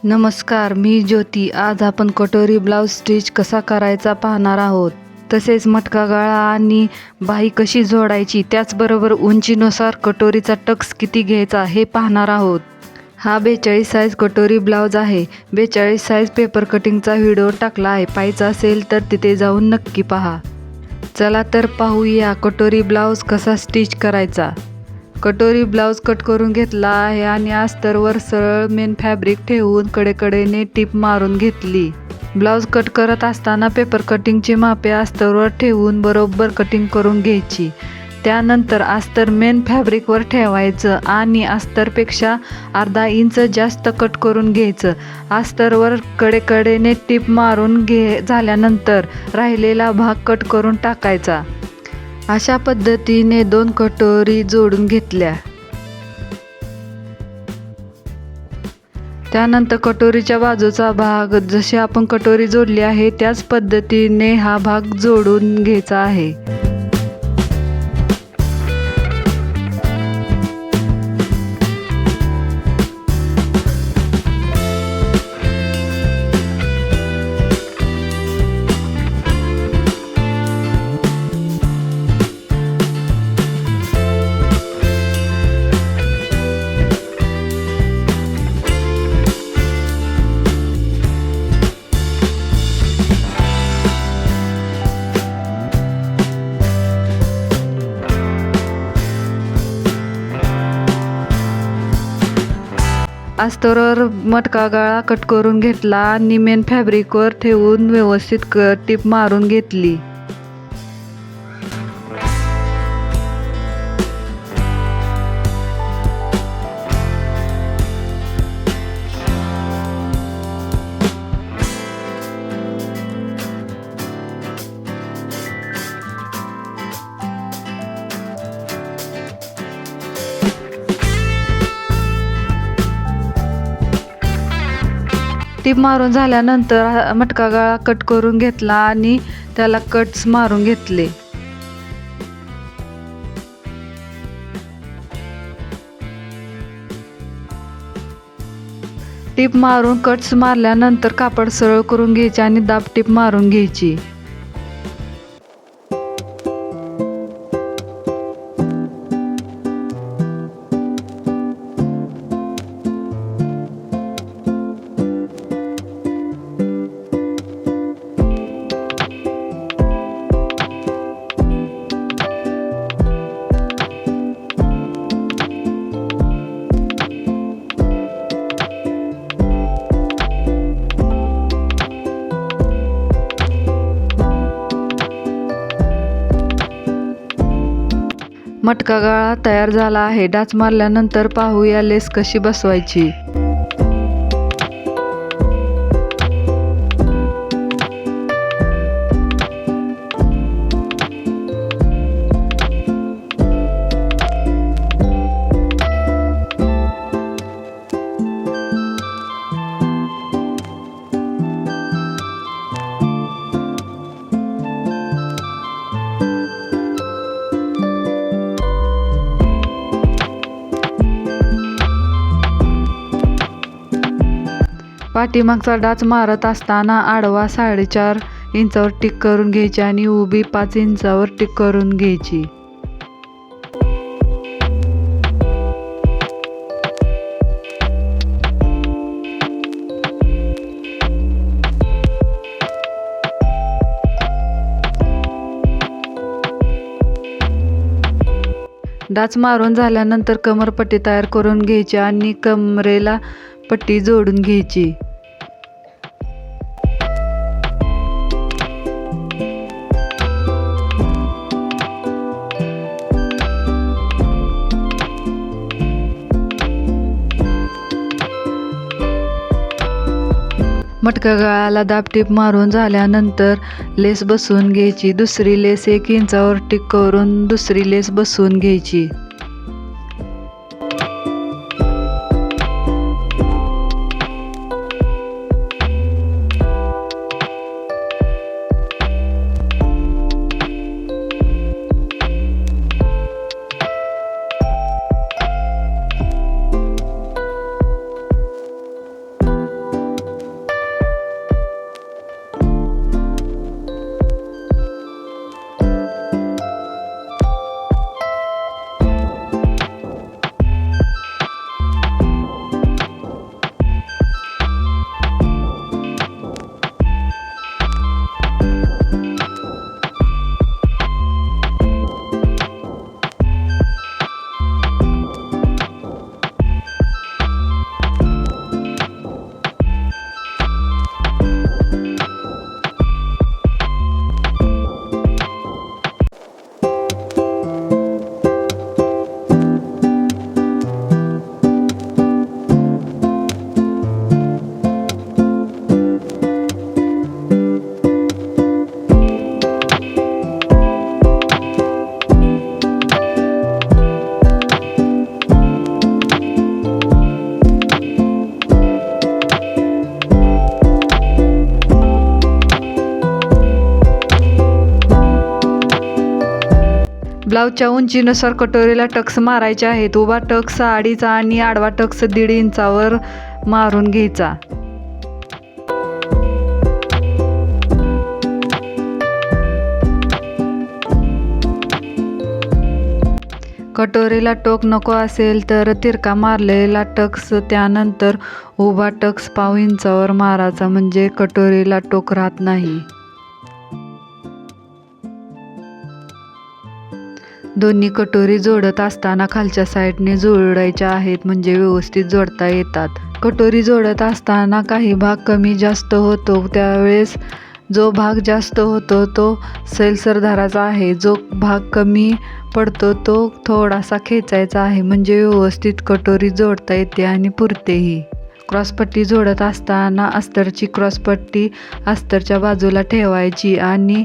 नमस्कार, मी ज्योती. आज आपण कटोरी ब्लाऊज स्टिच कसा करायचा पाहणार आहोत. तसेच मटका गळा आणि बाही कशी जोडायची, त्याचबरोबर उंचीनुसार कटोरीचा टक्स किती घ्यायचा हे पाहणार आहोत. हा 42 साईज कटोरी ब्लाऊज आहे. 42 साईज पेपर कटिंगचा व्हिडिओ टाकला आहे. पाहायचा असेल तर तिथे जाऊन नक्की पहा. चला तर पाहूया कटोरी ब्लाऊज कसा स्टिच करायचा. कटोरी ब्लाऊज कट करून घेतला आहे आणि अस्तरवर सरळ मेन फॅब्रिक ठेवून कडेकडेने टिप मारून घेतली. ब्लाऊज कट करत असताना पेपर कटिंगची मापे अस्तरवर ठेवून बरोबर कटिंग करून घ्यायची. त्यानंतर अस्तर मेन फॅब्रिकवर ठेवायचं आणि अस्तरपेक्षा अर्धा इंच जास्त कट करून घ्यायचं. अस्तरवर कडेकडेने टिप मारून झाल्यानंतर राहिलेला भाग कट करून टाकायचा. अशा पद्धतीने 2 कटोरी जोडून घेतल्या. त्यानंतर कटोरीच्या बाजूचा भाग जशी आपण कटोरी जोडली आहे त्याच पद्धतीने हा भाग जोडून घ्यायचा आहे. अस्तरवर मटका गळा कट करून घेतला आणि मेन फॅब्रिकवर ठेवून व्यवस्थित टिप मारून घेतली. टिप मारून झाल्यानंतर मटका गळा कट करून घेतला आणि त्याला कट्स मारून घेतले. टिप मारून कट्स मारल्यानंतर कापड सरळ करून घ्यायचे आणि दाब टिप मारून घ्यायची. मटका गळा तयार झाला आहे. डाच मारल्यानंतर पाहूया लेस कशी बसवायची. पाठीमागचा डाच मारत असताना आडवा 4.5 इंचावर टिक करून घ्यायची आणि उभी 5 इंचावर टिक करून घ्यायची. डाच मारून झाल्यानंतर कमरपट्टी तयार करून घ्यायची आणि कमरेला पट्टी जोडून घ्यायची. मटका गळ्याला दाबटीप मारून झाल्यानंतर लेस बसवून घ्यायची. दुसरी लेस 1 इंचावर टिक करून दुसरी लेस बसवून घ्यायची. ब्लाऊजच्या उंचीनुसार कटोरीला टक्स मारायचे आहेत. उभा टक्स 2.5 आणि आडवा टक्स 1.5 इंचावर मारून घ्यायचा. कटोरीला टोक नको असेल तर तिरका मारलेला टक्स त्यानंतर उभा टक्स 1/2 इंचावर मारायचा, म्हणजे कटोरीला टोक राहत नाही. दोन्ही कटोरी जोडत असताना खालच्या साईडने जोडायच्या आहेत, म्हणजे व्यवस्थित जोडता येतात. कटोरी जोडत असताना काही भाग कमी जास्त होतो, त्यावेळेस जो भाग जास्त होतो तो सैलसर धरायचा आहे. जो भाग कमी पडतो तो थोडासा खेचायचा आहे, म्हणजे व्यवस्थित कटोरी जोडता येते आणि पुरतेही. क्रॉसपट्टी जोडत असताना अस्तरची क्रॉसपट्टी अस्तरच्या बाजूला ठेवायची आणि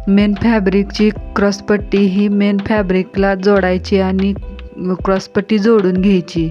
मेन फॅब्रिकची क्रॉसपट्टी ही मेन फॅब्रिकला जोडायची आणि क्रॉसपट्टी जोडून घ्यायची.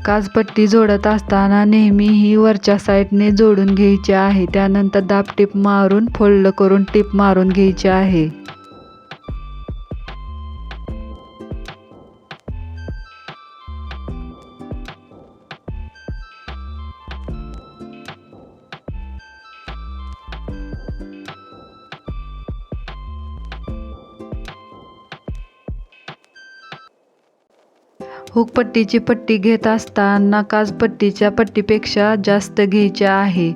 काजपट्टी जोडत असताना नेहमी ही वरच्या साईडने जोडून घ्यायची आहे. त्यानंतर दाब टीप मारून फोल्ड करून टीप मारून घ्यायची आहे. हुकपट्टीची पट्टी घेत असताना काजपट्टीच्या पट्टीपेक्षा जास्त घ्यायची आहे.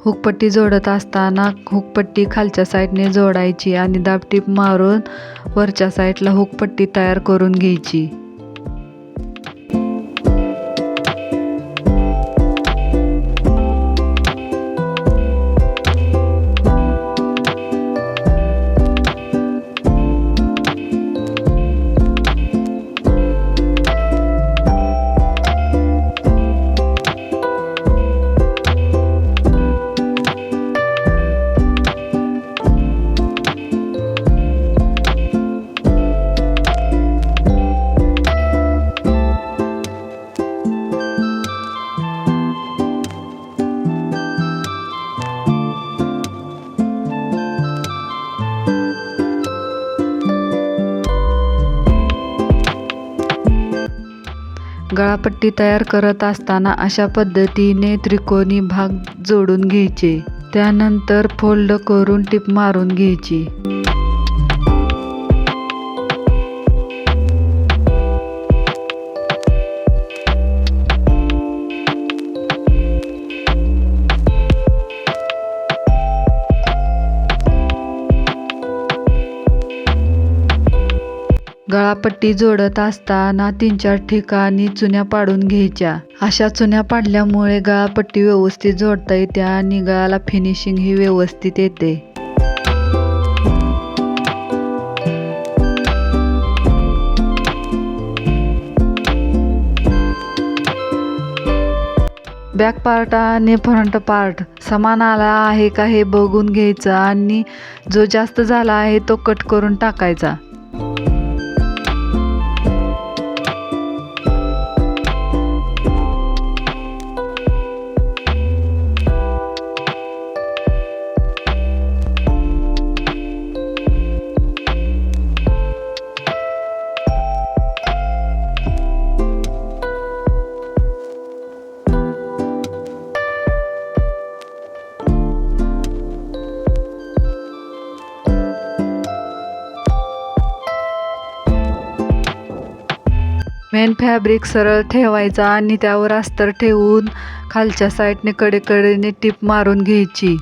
हुकपट्टी जोडत असताना हुकपट्टी खालच्या साईडने जोडायची आणि दाब टीप मारून वरच्या साईडला हुकपट्टी तयार करून घ्यायची. गळापट्टी तयार करत असताना अशा पद्धतीने त्रिकोणी भाग जोडून घ्यायचे. त्यानंतर फोल्ड करून टीप मारून घ्यायची. गळापट्टी जोडत असताना 3-4 ठिकाणी चुन्या पाडून घ्यायच्या. अशा चुन्या पाडल्यामुळे गळापट्टी व्यवस्थित जोडता येते आणि गळ्याला फिनिशिंग ही व्यवस्थित येते. बॅक पार्ट आणि फ्रंट पार्ट समान आला आहे का हे बघून घ्यायचं आणि जो जास्त झाला आहे तो कट करून टाकायचा. मेन फॅब्रिक सरळ ठेवायचा आणि त्यावर अस्तर ठेवून खालच्या साईडने कडेकडेने टिप मारून घ्यायची.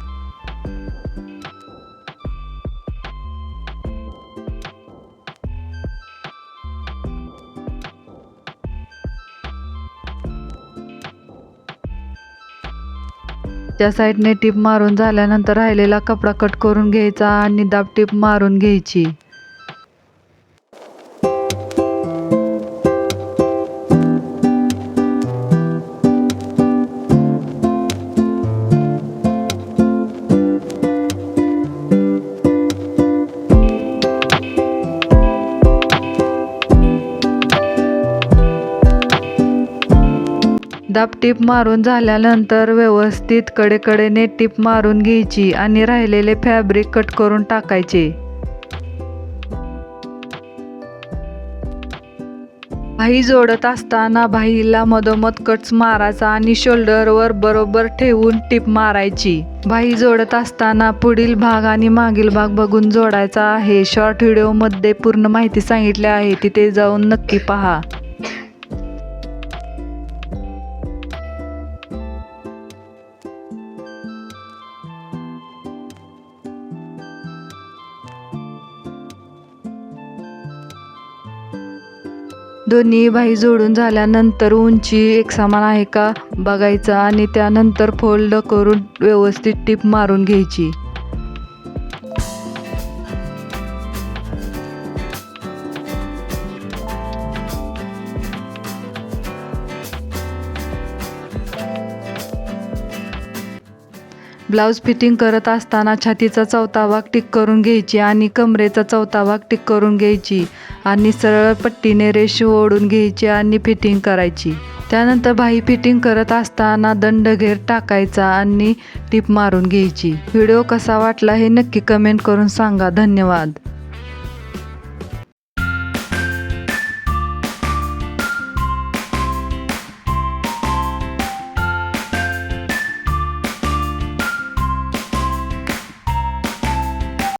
त्या साईडने टिप मारून झाल्यानंतर राहिलेला कपडा कट करून घ्यायचा आणि दाब टिप मारून घ्यायची. दाब टिप मारून झाल्यानंतर व्यवस्थित कडेकडेने टिप मारून घ्यायची आणि राहिलेले फॅब्रिक कट करून टाकायचे. बाही जोडत असताना बाहीला मधोमध कट्स मारायचा आणि शोल्डरवर बरोबर ठेवून टिप मारायची. बाही जोडत असताना पुढील भाग आणि मागील भाग बघून जोडायचा आहे. शॉर्ट व्हिडिओमध्ये पूर्ण माहिती सांगितली आहे, तिथे जाऊन नक्की पहा. दोन्ही बाही जोडून झाल्यानंतर उंची एकसमान आहे का बघायचं आणि त्यानंतर फोल्ड करून व्यवस्थित टिप मारून घ्यायची. ब्लाऊज फिटिंग करत असताना छातीचा चौथा भाग टिक करून घ्यायची आणि कमरेचा चौथा भाग टिक करून घ्यायची आणि सरळ पट्टीने रेष ओढून घ्यायची आणि फिटिंग करायची. त्यानंतर बाही फिटिंग करत असताना दंडघेर टाकायचा आणि टिप मारून घ्यायची. व्हिडिओ कसा वाटला हे नक्की कमेंट करून सांगा. धन्यवाद.